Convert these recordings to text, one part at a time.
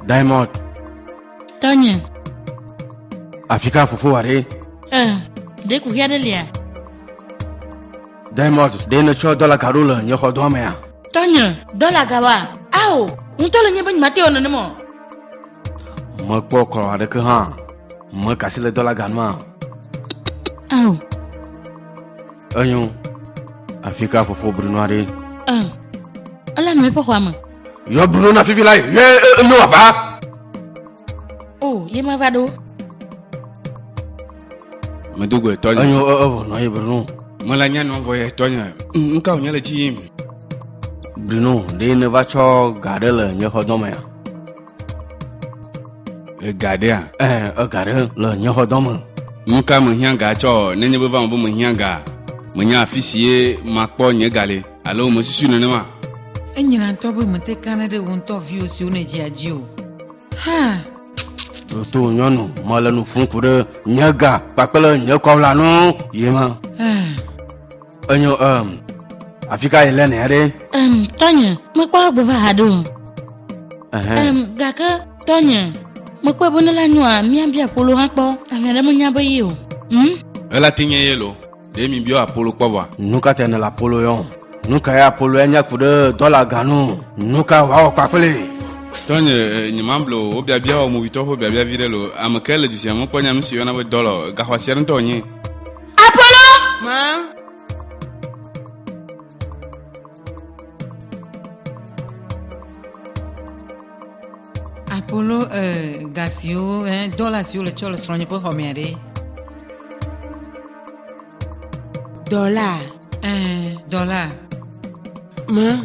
Diamond. Tanya. Afrika fufu ware. Dès que regarde là. Diamond, dès ne choix dollar carole, n'y a pas d'homme. Tanya, dollar gawa. Ao, on te le n'y a pas de maté on ne mo. Moi pas croire avec un. Moi casser le dollar gagnant. Ao. Ayon. Afrika fufu Bruno are. Allah ne pas quoi moi. Yo Bruno na fifi là. Yo no ba. Oh, yema vado. Madugo Tony. Ayon no ye Bruno. Malanya no voye Tony. Nka o nyale ti. Bruno, dès ne va cho garder le n'y a pas d'homme. Gade a. Garder le n'y a pas d'homme. Nka mo hianga cho nenye beva mo mo hianga. Mo nya afisie makpo nye gale. Alo mo susu ne ma. Enyina ntobo mte Canada won to view si o Nigeria jio. Ha. To nyonu mala nu fun kure nyaga papele nyakwa no yema. Anyo Afrika ile ne ade. Tanya, me kwa bo va hado. Gaka Tanya. Me kwa bo la nwa mi ambia polo hapo. Amere mo nya ba yi o. Ela tinye yelo. De mi bio apolo kwa. Nuka tena la polo yon. Nuka ya polo enya kude dollar ganu. Nuka wa papele. Tony ni mamblo obia bia o movito ho bia virelo amakele disi ampo nya msi yona we dollar ga hwasiere ntonyi. Apollo! Ma. Apollo gasio dollar sur le cholo sogne pour homiere. Dollar. Dollar. Ma.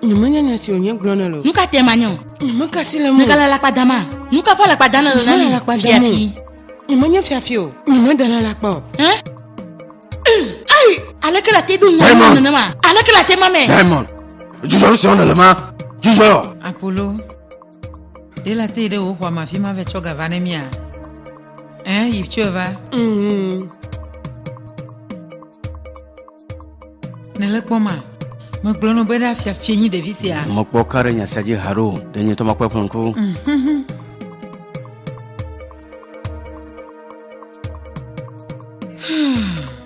Nyumanya nyasi onye glonelo. Nuka te manyo. Nyumaka sile mo. Nuka la padama. Nuka pa la padana na la padama. Nyumanya fiafio. Nyumanda la pa. Ai, alaka la te du nya na ma. Alaka la te mame. Diamond. Jujo si on le ma. Jujo. Apollo. De la te de o kwa mafima ve choga vanemia. Il cheva. Ne le poma. Mo glono beda fia fienyi de visia. Mo po kare nya saji haro de nyi to ma kwa ponku.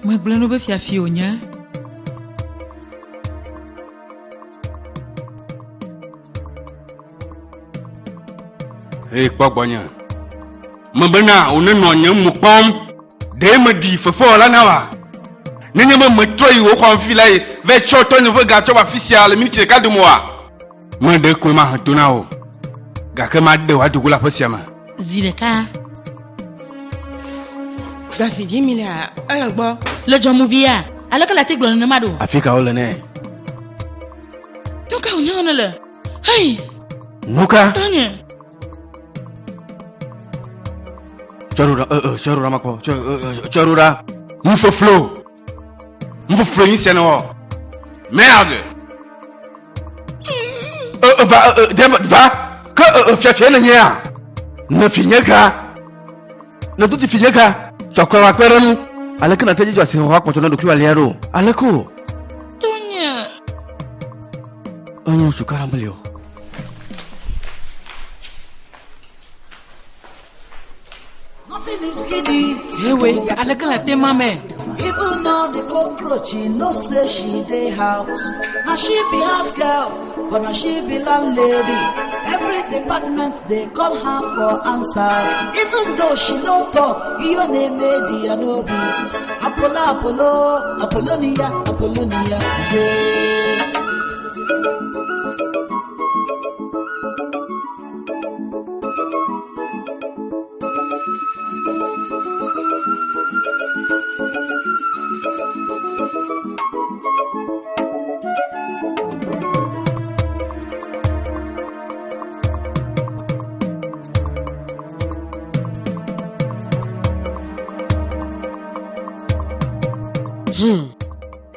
Mo glono be fia fionya. Kpagbonya. Mbena oneno nya mukpom. De me di fefo la na wa. Nenye me troi wo kwa mfila e ve choto ni ve ga choba official minute ka de moa. Mo de ko ma hatuna o. Ga ke ma de wa de kula posiama. Zireka. Gasi jimila alagbo. Le jomuvia. Alaka la te glona na mado. Afrika ole ne. Nuka unyona le. Hey. Nuka. Tanya. Charura mako. Charura. Mfo flow. Mfo flow yin sene wo. Merde. Va. Que fiafie na nya. Na finyeka. Na tuti finyeka. Chokwa wa kwerenu. Alaka na teji jwasi wa kwa tona dokiwa lero. Alako. Tanya. Onyo shukara mbalio. Nothing is hidden. Ewe, alaka la te mame. Even though the cockroach, no say she dey house. Now she be house girl, but now she be landlady. Every department they call her for answers. Even though she no talk, your name may be Anobi. Apollonia. Yeah.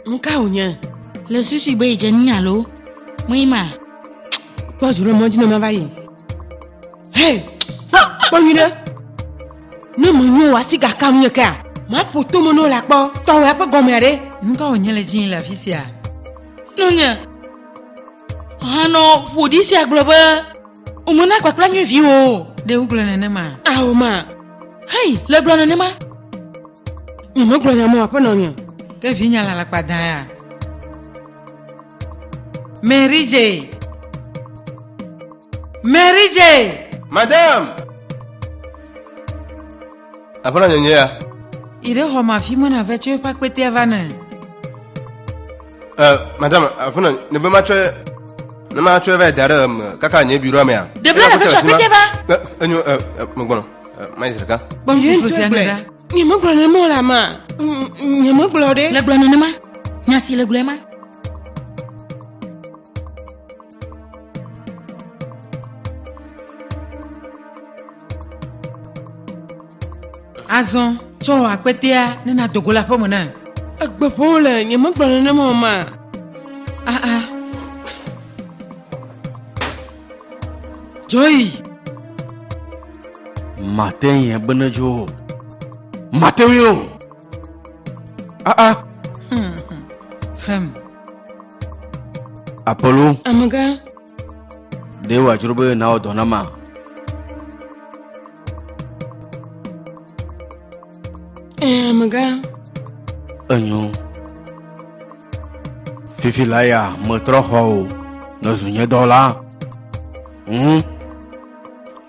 Nka onya. Le susu be je nyalo. Mwima. Kwa juro mo jina mabayi. Hey. Bonire. Ne mo nyo wasi ga kam nyeka. Ma photo mo no la po. To wa po gomere. Nka onyele jin la fisia. Nunya. Hano fudisi agloba. Umuna kwa kula nyu viwo. De uglo nene ma. Ah, ma. Hey, le glo ne ma. Ni mo glo na mo apa no ni. Ke vinya la pada ya. Mary J. Mary J. Madame. Apa nak nyanyi ya? Ire ho ma fi mo na ve tue pa kwete avana. Madame, apa nak ne be ma tue ve dare kaka nye bureau me ya. De bla na ve tue kwete va. Enyo mo gbono. Ma isirka. Bon fu si anira. Ni mo glo na mo la ma. Ni mo glo de. Le glo ne ma. Nyasi le glo ma. Azon, cho akwetea nena dogola po mo na. Agbe po le, ni mo glo na mo ma. Joy. Matin yen benejo. Matin yo. Apollo. Amaga. Dewa jurbe na odona ma. Amaga. Enyo. Fifi laya metro ho. No zunye dola.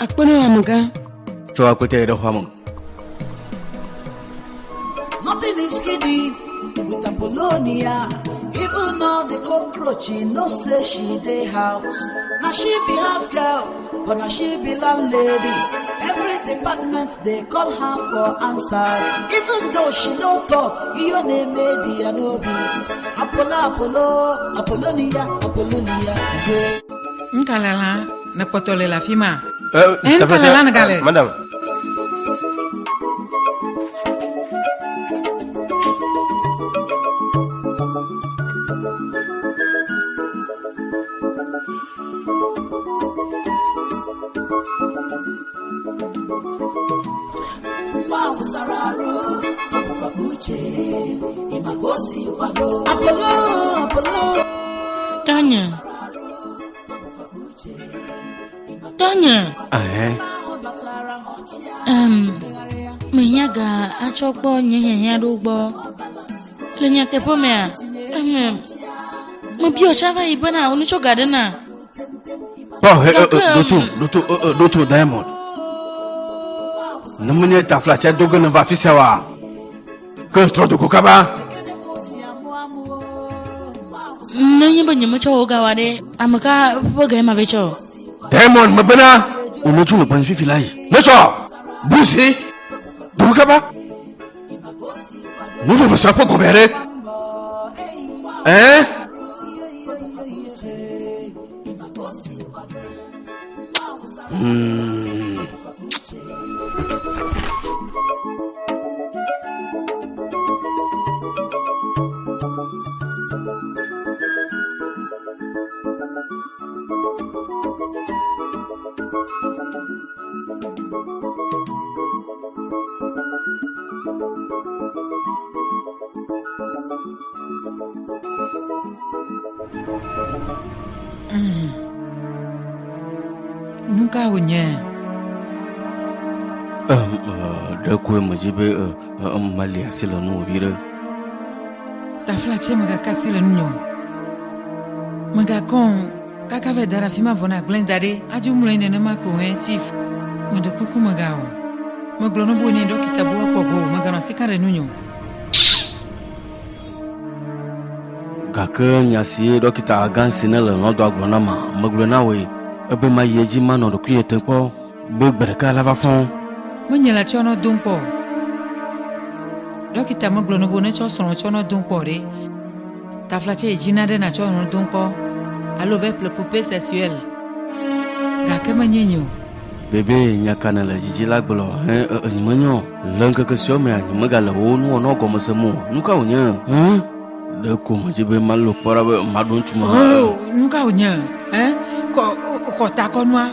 Akpono amaga. Cho akwete de hwamon. Nothing is hidden with Apollonia. Even now the cockroach, no say she dey house. Now she be house girl, but now she be landlady. Every department they call her for answers. Even though she no talk, your name may be a no be. Apollonia. Nkalala na potole la fima. Nkalala na gale. Madame. Tonya. Menyaga achokpo nyenya dugbo. Lenya tepo me. Mo bi o chava ibana onu chogade na. Doto Diamond. Namune ta flacha dogo na va fisawa. Kontro do kokaba. Nanyimba nyimucho ogawade. Amaka boga ma becho. Diamond mabana. Unuchu no pan fifi lai. Necho. Busi. Dokaba. Nuvo fa sapo ko bere. Nunca unye. Da kuwa majibe mali asila no vire. Tafla che maga kasile nyo. Maga kon kaka ve dara fima vona glendade aju mulene na mako chief. Manda kuku magao. Maglono boni ndo kitabu apogo magana sikare nyo. Gaka nyasi dokita gansi na le nodo aglona ma maglona we ebe ma yeji ma no dokuye tempo be bereka lava fon. Monyela chono dumpo. Dokita maglono boni cho sono chono dumpo re. Tafla che jina de na chono dumpo. Allo ve le poupée sexuelle. Gaka manyenyo. Bebe nyakana la jiji la gbolo nyimanyo lanka ka sio me anyimaga la wonu ono go masemu nuka unya de ko majibe malo parabe madun chuma nuka unya ko ta konwa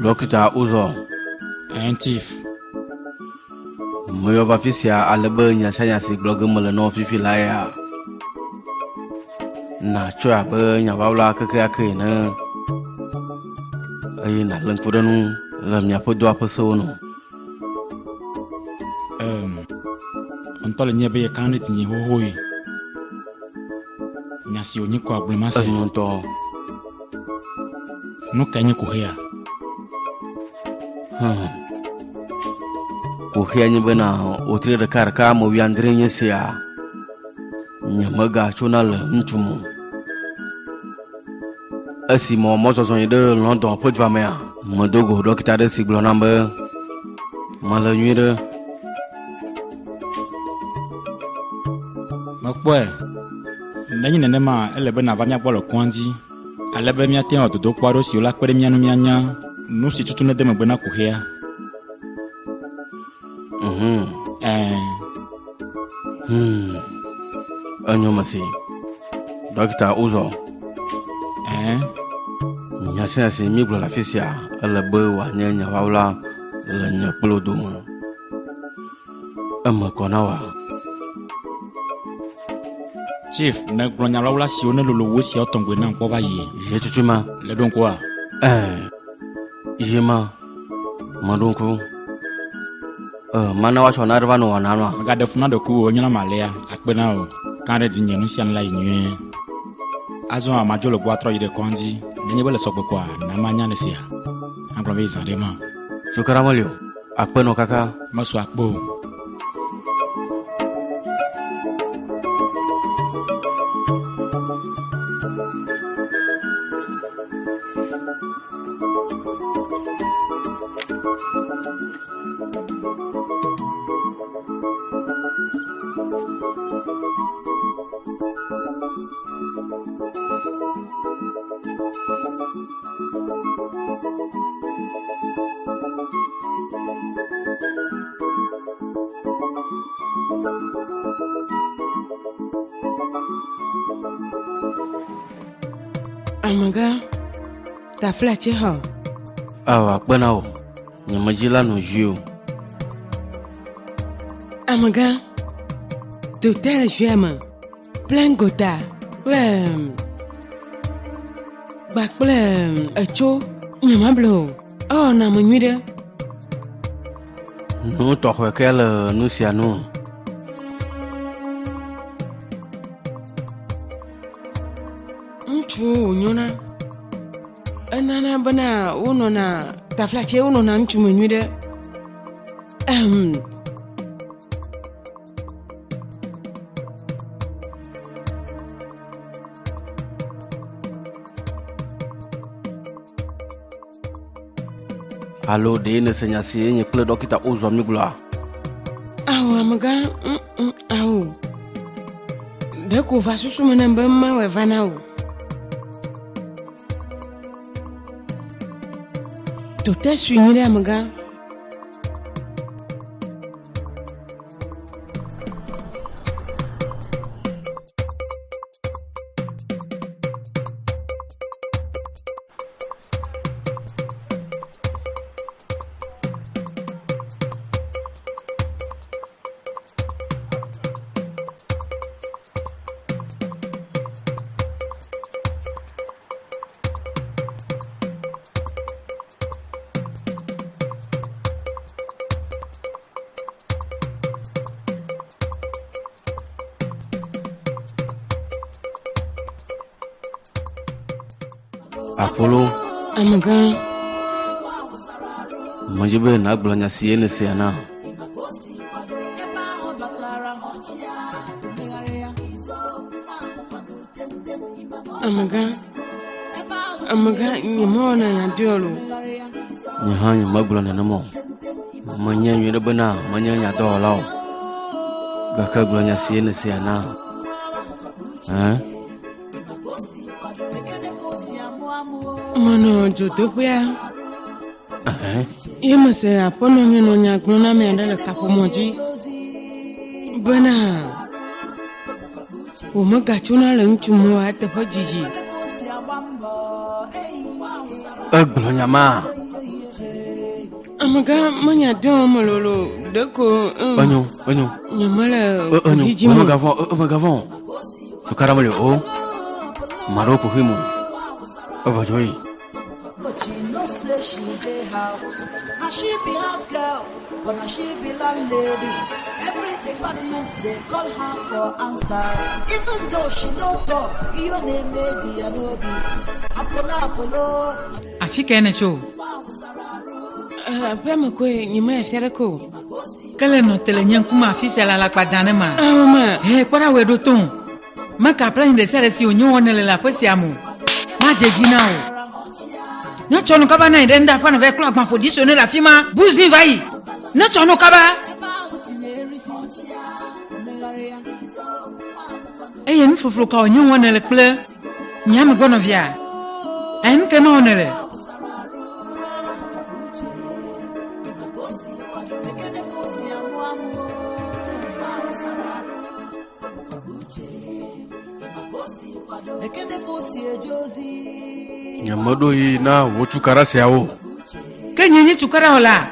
dɔkita ụzọ chief mmeyɔva fisia ale be nyasianyasi gblɔ ge mele nɔ fifi la ya natsɔe abe nyavawla kekeake ene eye nale ŋkuɖenu le miaƒe dɔa ƒe sewo nu. ŋutɔ le nye be ye kan ɖe tinye xoxoe nya si wònye kɔ agblɔma se enyo ŋutɔ nu ka nye koxea koxea nye bena wotri ɖeka ame wuiadre nye sia nye megatsona le ŋutsu mo esi mɔ mɔzɔzɔ yi ɖe London ƒe dua mea medo go dɔkita ɖe si gblɔ nam be mele nyui ɖe. mekpɔe nenye nenema ele be nava míagbɔ le kɔa dzi ale be míate ŋu dodokpɔ aɖewo siwo la kpe ɖe mía nu míanya nu si tutu ne de megbe na koxea. enyo mesi dɔkita ụzọ nyasianyasi mi gblɔ le afi sia ele be wòanye nyawawla le nye kplo dome eme kɔ na wa. chief ne gblɔ nyalawla siwo ne lolo wo sia tɔgbe na kpɔ va yi ye tutu ma le ɖo ŋkua ye ma meɖo ŋku mana woatsɔ na ɖe va nɔ wɔna nɔa megaɖe fu na ɖeku wo nyɔna malea akpe na o kan ɖe dzinye nu sia nu la yi nyuie azɔ amadzo le gbɔ atrɔ yi ɖe kɔa dzi nenye be le sɔgbe kɔa nama nya le sia agblɔ be zã ɖe ma sukara meli o akpe nɔ kaka mesu akpe o. Amaga, ta flache ha. akpe na o nye medzila nɔ zi o. Amaga, total juama, plein gota, kple gba kple etso nyamablo. Oh, na mo nyui ɖe. Nu tɔxɔe ke le nu sia nu. Ŋutsu wònyona enana bena wonɔna taflatse wonɔna ŋutsu me nyui ɖe alo ɖe ne se nya si nye kple dɔkita ụzọ mi gblɔa. awo amega awo ɖe ko va susu me ne be mawɔe va na o. Tote sui nyui ɖe amega. Apolo amega manje be na gblɔ nya si ye ne sia na. amega nye mɔna nya diolo. nye hã nye megblɔ nenema o menye nyui ɖe bena menye nya dɔwɔla o gake gblɔ nya si ye ne sia na. Mano dzodoƒea ye mese aƒenɔ nye nɔ nya gblɔm na ame aɖe le kaƒomɔ dzi bena wòmegatsona le ŋutsu mo eteƒe dzidzi. Egblɔ nya ma Amaga manya don mololo deko. Onyo. Nyamala. Magavon. Sukaramole o. Maro puhimu. Ovajoi. But she no say she dey house. Now she be house girl, but now she be landlady. Every department they call her for answers. Even though she no talk, your name may be Anobi. Apollo. Afika ene cho. Pema kwe nyima sereko. Kale no tele nyankuma afisa la kpadane ma. Mama. Kwara we do ton. Maka plan de sere si onyo wonele la fosi amu. Ma jeji na o. Na chono kaba na ndenda fa na ve club ma fodiso ne la fima. Buzi vai. Na chono kaba. Eye mi fufulu ka onyo wonele ple. Nyame gono via. En ke no wonele. Nyamado yi na wochu karase yawo. Kenyenye tukara ola.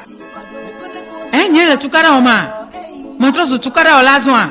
Nyele tukara oma. Montroso tukara ola zwa.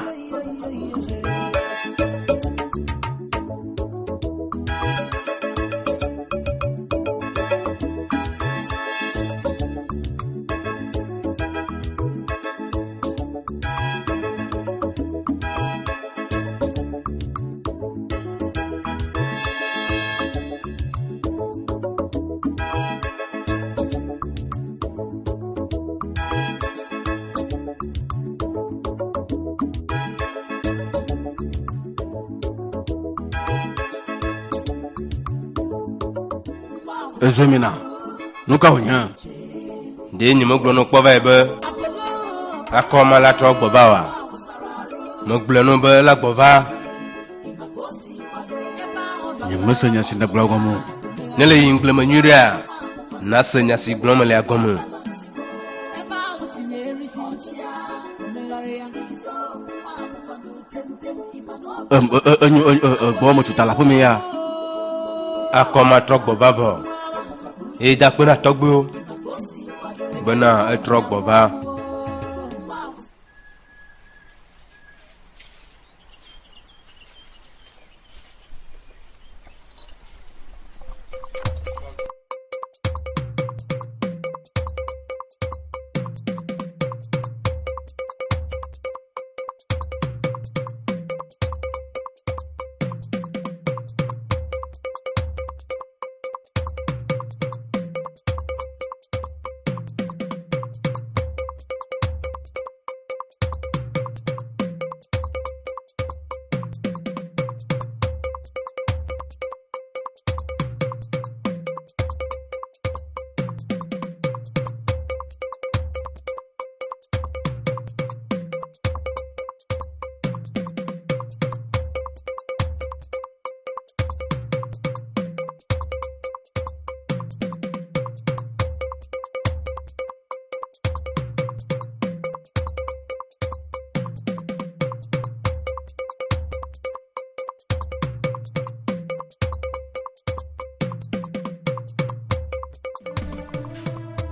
Ezomina. Nuka honya. De ni moglo no kpova ebe. Akoma la tro gboba wa. Moglo no be la gbova. Ni mesenya sinda blagomo. Nele yin glema nyuria. Na senya si gloma le agomo. Bomo tutala fumi ya. Akoma tro gboba bo. E da pena togbo. Bana e tro gboba.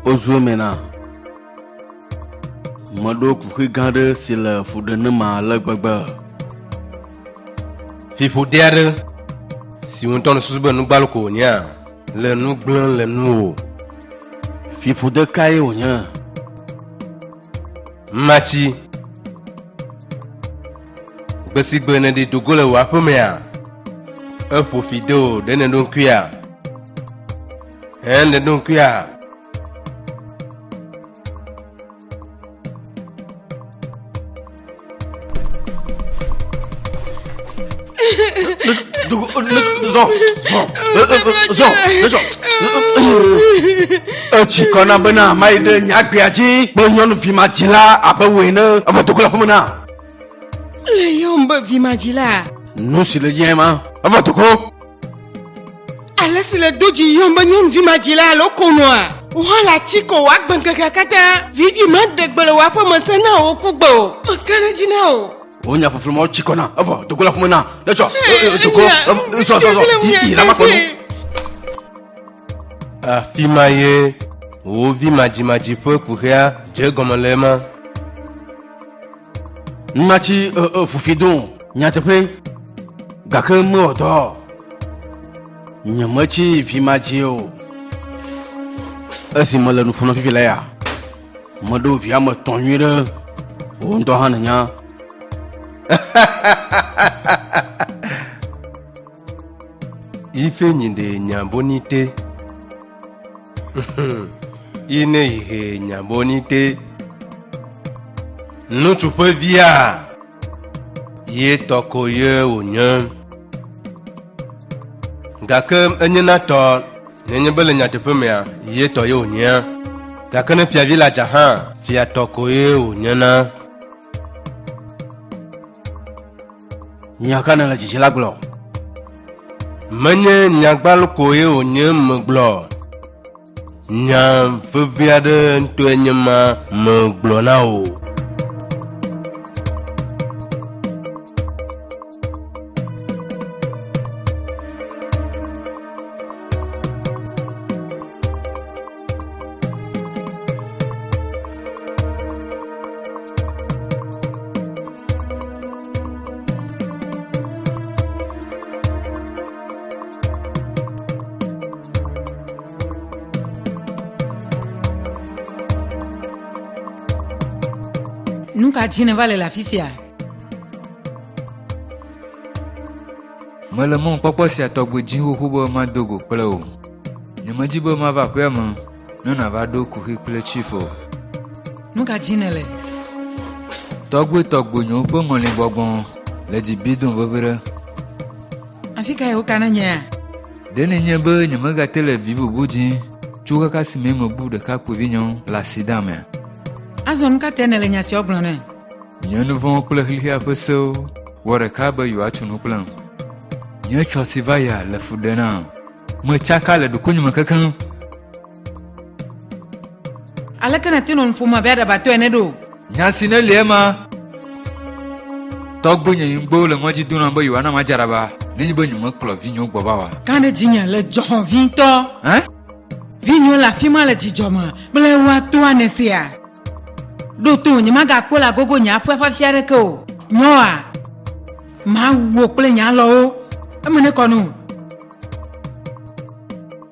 Ozomena. Mado kuki gande si le fudene ma le gbagba. Fifo dere. Si on ton susbe nu balko nya. Le nu glan le nu. Fifo de kai onya. Machi. Besi gbene de dogole wa pomea. Efo fideo de ne don kuya. Ne don kuya. Chikona bena maide nyakbiaji bonyon vimajila abawena abatokula pomana. Le yomba vimajila. No si le yema abatoko. Ala si le doji yomba nyon vimajila lo konwa. Wala chiko wak bankakakata. Vidi madegbele wapo masana okugbo. Makana jinao. Onya fufulmo chikona ava dokola pomana. Lecho doko so. Ila makono. Afimaye Wo vi maji peu kuhia je gomalema. Machi fufidon nyatepe gake mo do. Nyamachi fi machi o. Asi mala nu fono fi la ya. Modo vi am tonwire. O ndo hananya. Ife nyinde nyambonite. Ine ihe nyambonite. Nutu pe via. Ye toko ye onye. Gake enye na to. Nenye bele nyatepe mea. Ye to ye onye. Gake ne fia vila jahan. Fia toko ye onye na. Nyakana la jijila glo. Menye nyagbal koye onye meglo. Nyam feviade nto enyema meglo na o. Nunca tine vale la fisia. Mele mon papa si atogbo jinho hubo ma dogo kple o. Nyema jibo ma va pe mo. No na va do kuhi kple chifo. Nunca tine le. Togbo nyo po ngole gbogbon. Le ji bidon vovere. Afika e ukana nya. Dene nyebe nyema ga tele vivo buji. Chuka ka si memo bu de ka ku vinyon la sidame. Azon ka tenele nya si oglone. Nyenu von kple hlia peso. Wore ka be yu achu no plan. Nye chosi vaya le fudena. Mo chaka le dukunyu makakan. Alakana tino nfuma beda bato enedo. Nyasi ne lema. Togbo nye ngbo le ngoji duna mbo yu ana majaraba. Ni bo nyuma klo vinyo gbobawa. Kande jinya le johon vinto. Hein? Vinyo la fima le jijoma. Ble watu anesia. Doto nyima ga kola gogo nya fa fiare ko. Nyoa. Ma wo kple nya lo. Emene konu.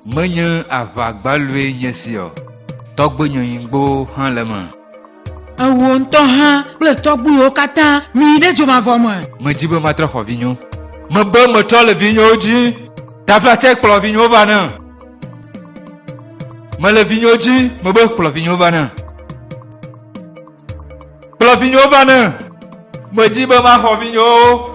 Menye avagbalwe nyesio. Togbo nye ngbo han lema. Awo nto ha ble togbu yo kata mi de joma vomo. Me jibe matra ho vinyo. Me be me tole vinyo ji. Tafla check plo vinyo bana. Me le vinyo ji, me be plo vinyo bana. Plo vinyo bana. Me jibe ma ho vinyo.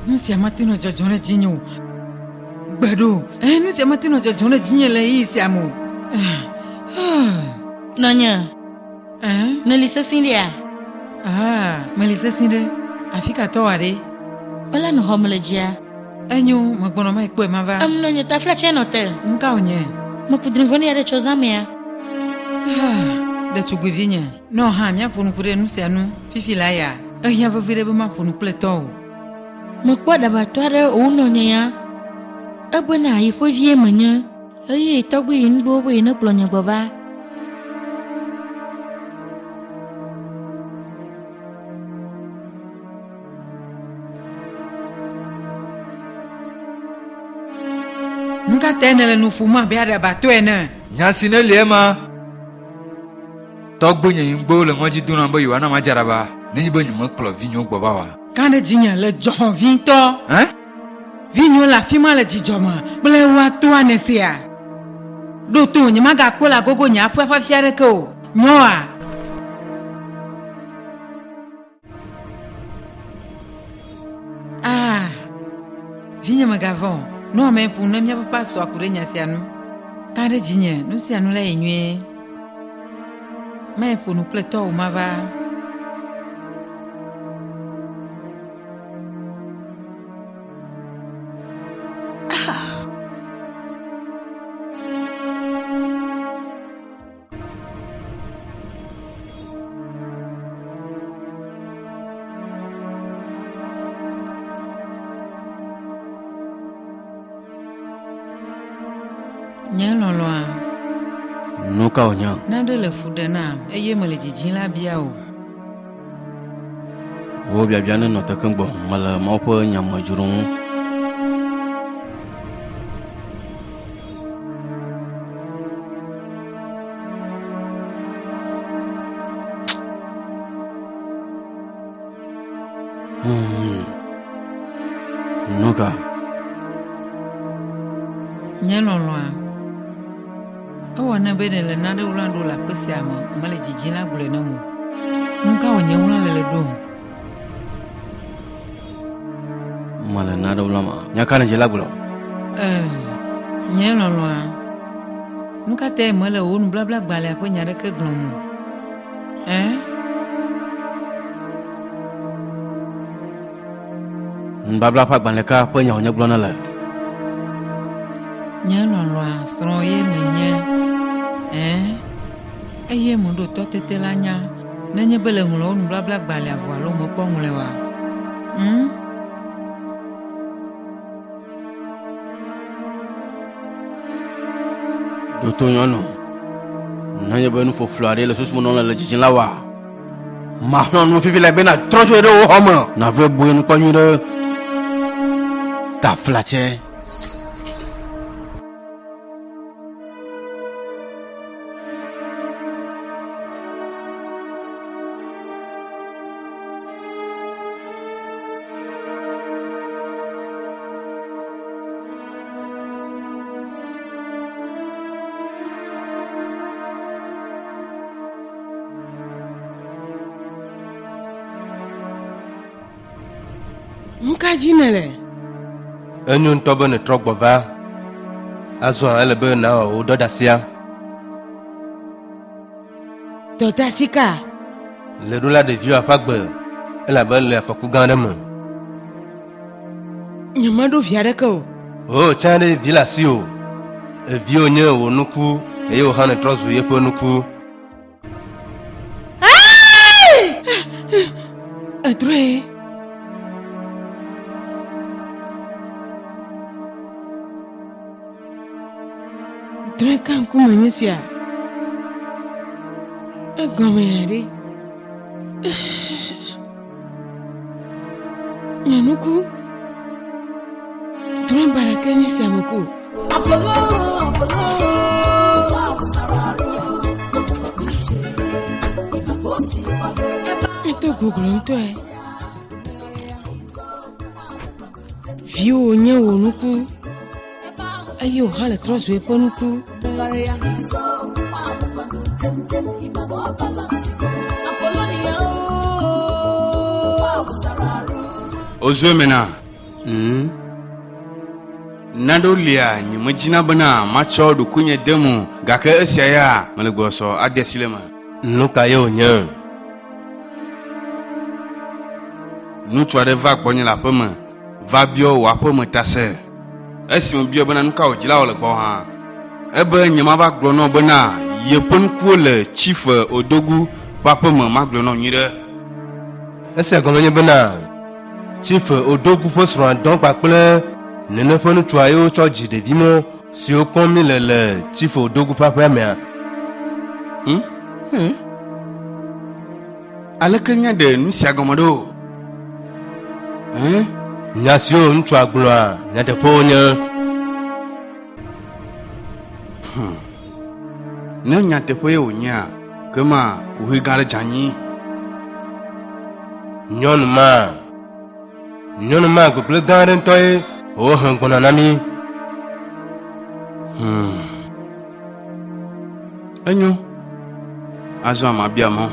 Nusi amatino jojone jinyo. Gbado, nusi amatino jojone jinye le isi amu. Nanya. Melissa Cindia. Melissa Cindia. Afika to wade. Ola no homolejia. Enyo magbono ma ikwe mava. Nanya tafla chen hotel. Nka onye. Mapudrivoni ya de chozamea. De chugwivinya. No ha mia fonu kure nusi anu. Fifi la ya. Ehia vovire ma fonu kule to. Mekpɔ ɖabatɔre wonɔnye ya. Ebena yifo vie menye. Eye tɔgbu yi nugbɔ be ne kplɔ nye gbɔva. Nka tenele no fuma be ada bato ene. Nyasi ne lema. Togbo nyi ngbo le ngoji duna mbo yiwa na majaraba. Ni bo nyi mo klo vinyo gbo bawa. Kande jinya le johon vinto. Hein? Vinyo la fima le jijoma. Ble wa to anesia. Do to nyi maga kola gogo nya afa fiare ko. Nyoa. Ah. Vinyo magavon. No me pu na mia papa so akure nya sianu. Kande jinya no sianu la enwe. Me pu no pleto mava. Nyaloloa. Nuka onya. Nande le fudena, eye me le jijin la bia o. Wo bia bia no ta kan gbo mala ma po nya ma jurun. Nuka. Nyaloloa. Awa na bene le nade ulando la pesi ama male jijin la gule na mu. Nka onye wula le do. Mala nada ulama. Nya kana je lagulo. Nyaloloa. Nka te male won bla bla gbale apo nyare ke glon. Mbabla pa gbanle ka po nya onya glona la. Nyaloloa sro ye menye. Eye mundo to tete la nya. Nenye bele mulo won bla bla gbale avo lo mo po mule wa. Doto yono. Nanye benu fo flore le susmo non la jijin la wa. Ma non fifi la bena trojo de o homo. Na ve boy nu pa nyure. Ta flache. Nka jinele. Enyu ntobo ne trogbova. Azo elebe na o dodasia. Totasika. Le dola de vieux apagbe. Ela be le faku gandem. Nyamado fiare ko. Oh, chande vilasio. E vieux nye wo nuku e yo hane trozu yepo nuku. Adre. Dre kan kuma nyisia. Egomeyari. Nyanuku. Dre baraka nyisia moku. Eto Google nto e. View onye wonuku. Ayo hala trust we ponuku. Ozomena. Nado lia ni majina bana macho du kunye demu gaka esiaya malegoso adesilema. Nuka yo nya. Nu twade va gbonye la peme. Va bio wa peme tase. Esi mo bio bana nuka ojila ole gbo ha. Ebe nyama ba glo no bana yepon ku le chief odogu pa peme maglo no nyire. Esi agomenye bana. Chief odogu posran don pa ple nene fonu twayo choji de vimo si o kon mi le chief odogu pa premier. Alakanya de nusi agomodo. Nyasio ntwa glo a nya de ponya. ne nya teƒe wonya kema kuhe gare janyi nyɔnu ma gbegble gã aɖe ŋutɔ ye wò hẽ gbɔna na mí. enyo azɔ amabia mɔ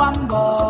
Bambo,